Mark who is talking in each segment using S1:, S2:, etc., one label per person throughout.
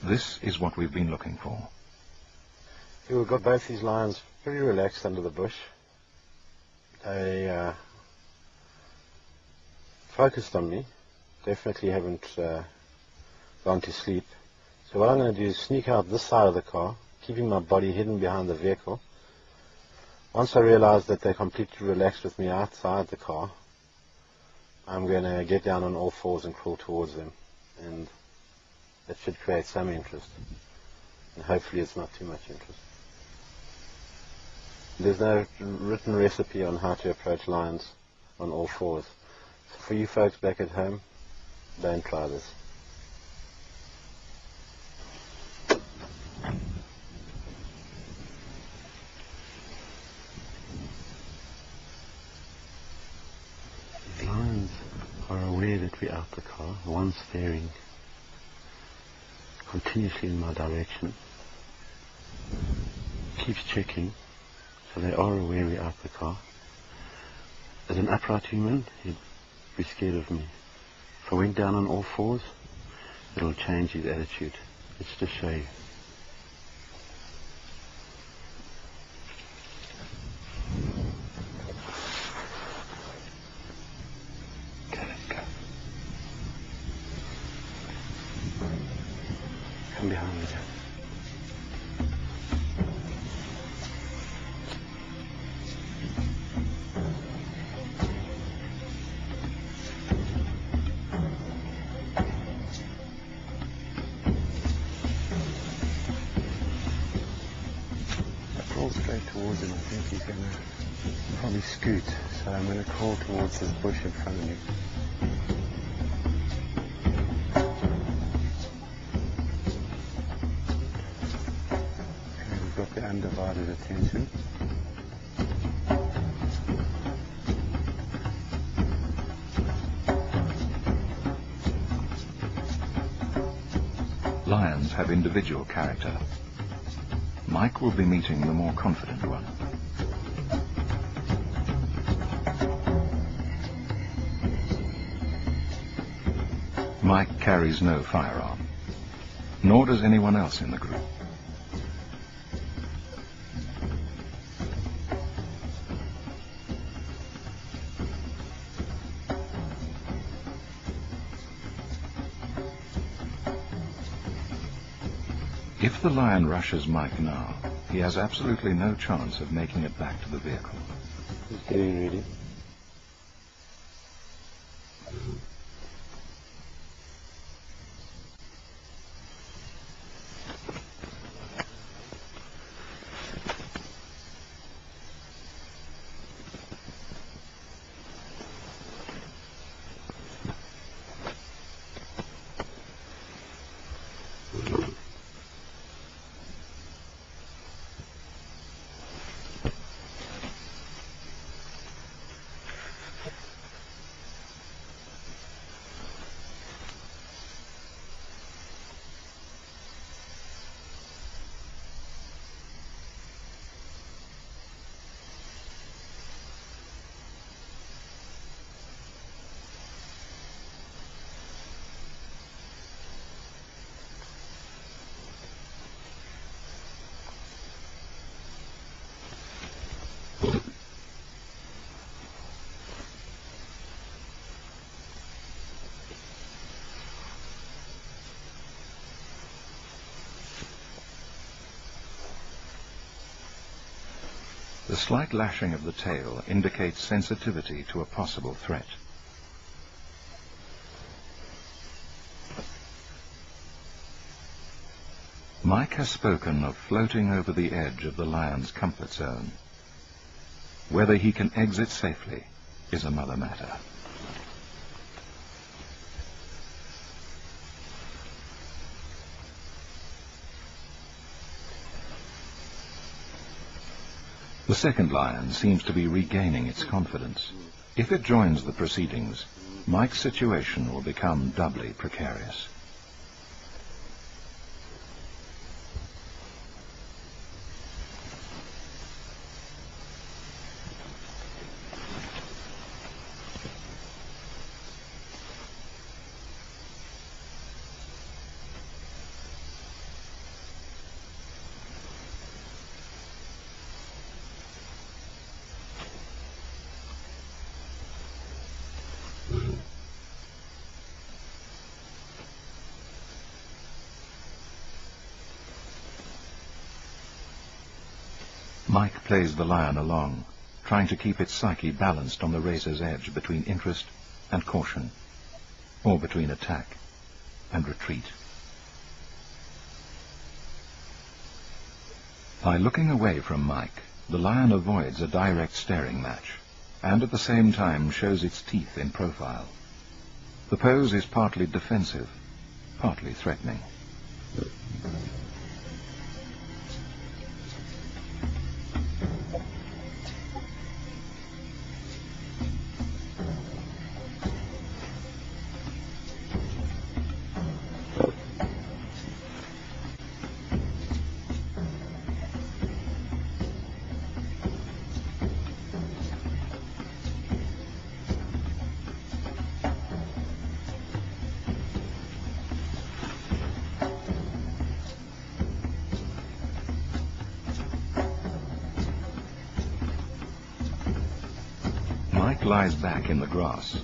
S1: This is what we've been looking for.
S2: We've got both these lions pretty relaxed under the bush. They focused on me, definitely haven't gone to sleep. So what I'm going to do is sneak out this side of the car, keeping my body hidden behind the vehicle. Once I realize that they're completely relaxed with me outside the car, I'm going to get down on all fours and crawl towards them, and that should create some interest, and hopefully it's not too much interest. There's no written recipe on how to approach lions on all fours. So for you folks back at home, don't try this. The lions are aware that we're out the car. The one's staring continuously in my direction. Keeps checking. So they are aware we're out the car. As an upright human, he'd be scared of me. If I went down on all fours, it'll change his attitude. Let's just show you. Okay, let's go. Come behind me. Straight towards him. I think he's going to probably scoot, so I'm going to crawl towards this bush in front of me. Okay, we've got the undivided attention.
S1: Lions have individual character. Mike will be meeting the more confident one. Mike carries no firearm, nor does anyone else in the group. If the lion rushes Mike now, he has absolutely no chance of making it back to the vehicle.
S2: He's getting ready.
S1: The slight lashing of the tail indicates sensitivity to a possible threat. Mike has spoken of floating over the edge of the lion's comfort zone. Whether he can exit safely is another matter. The second lion seems to be regaining its confidence. If it joins the proceedings, Mike's situation will become doubly precarious. Mike plays the lion along, trying to keep its psyche balanced on the razor's edge between interest and caution, or between attack and retreat. By looking away from Mike, the lion avoids a direct staring match, and at the same time shows its teeth in profile. The pose is partly defensive, partly threatening. Mike lies back in the grass.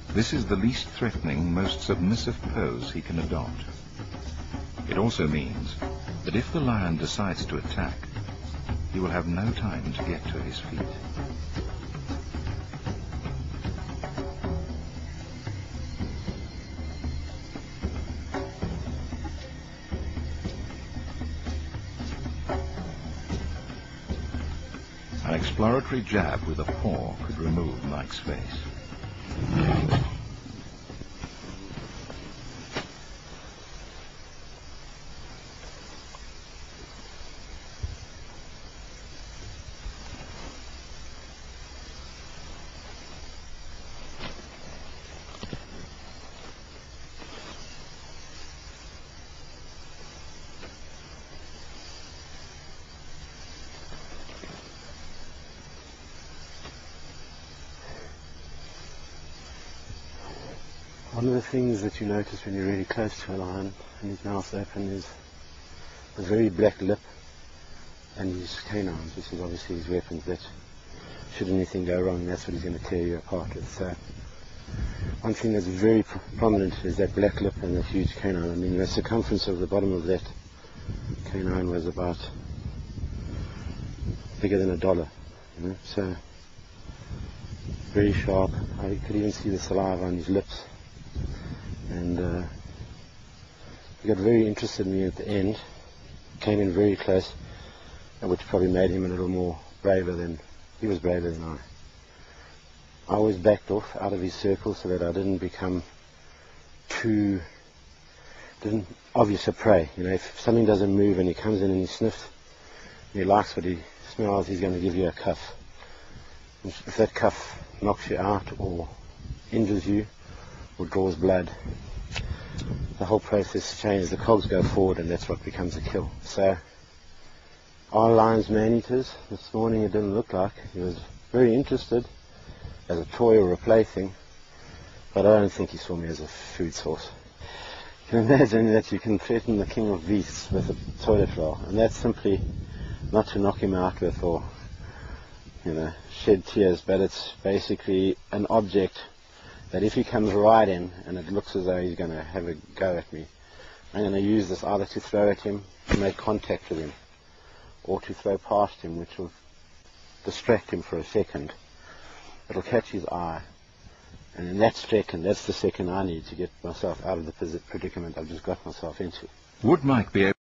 S1: This is the least threatening, most submissive pose he can adopt. It also means that if the lion decides to attack, he will have no time to get to his feet. An exploratory jab with a paw could remove Mike's face.
S2: One of the things that you notice when you're really close to a lion and his mouth open is a very black lip and his canines, which is obviously his weapons that should anything go wrong, that's what he's going to tear you apart with. So one thing that's very prominent is that black lip and that huge canine. I mean, the circumference of the bottom of that canine was about bigger than $1, you know, so very sharp. I could even see the saliva on his lips. And he got very interested in me at the end, came in very close, which probably made him a little more braver than, he was braver than I. I always backed off out of his circle so that I didn't become too obvious a prey. You know, if something doesn't move and he comes in and he sniffs, and he likes what he smells, he's going to give you a cuff. If that cuff knocks you out or injures you, or draws blood, the whole process changes. The cogs go forward and that's what becomes a kill. So are lions man-eaters? This morning it didn't look like. He was very interested as a toy or a plaything, but I don't think he saw me as a food source. You can imagine that you can threaten the king of beasts with a toilet roll, and that's simply not to knock him out with or, you know, shed tears, but it's basically an object that if he comes right in and it looks as though he's going to have a go at me, I'm going to use this either to throw at him, to make contact with him, or to throw past him, which will distract him for a second. It'll catch his eye, and in that second, that's the second I need to get myself out of the predicament I've just got myself into.
S1: Would Mike be able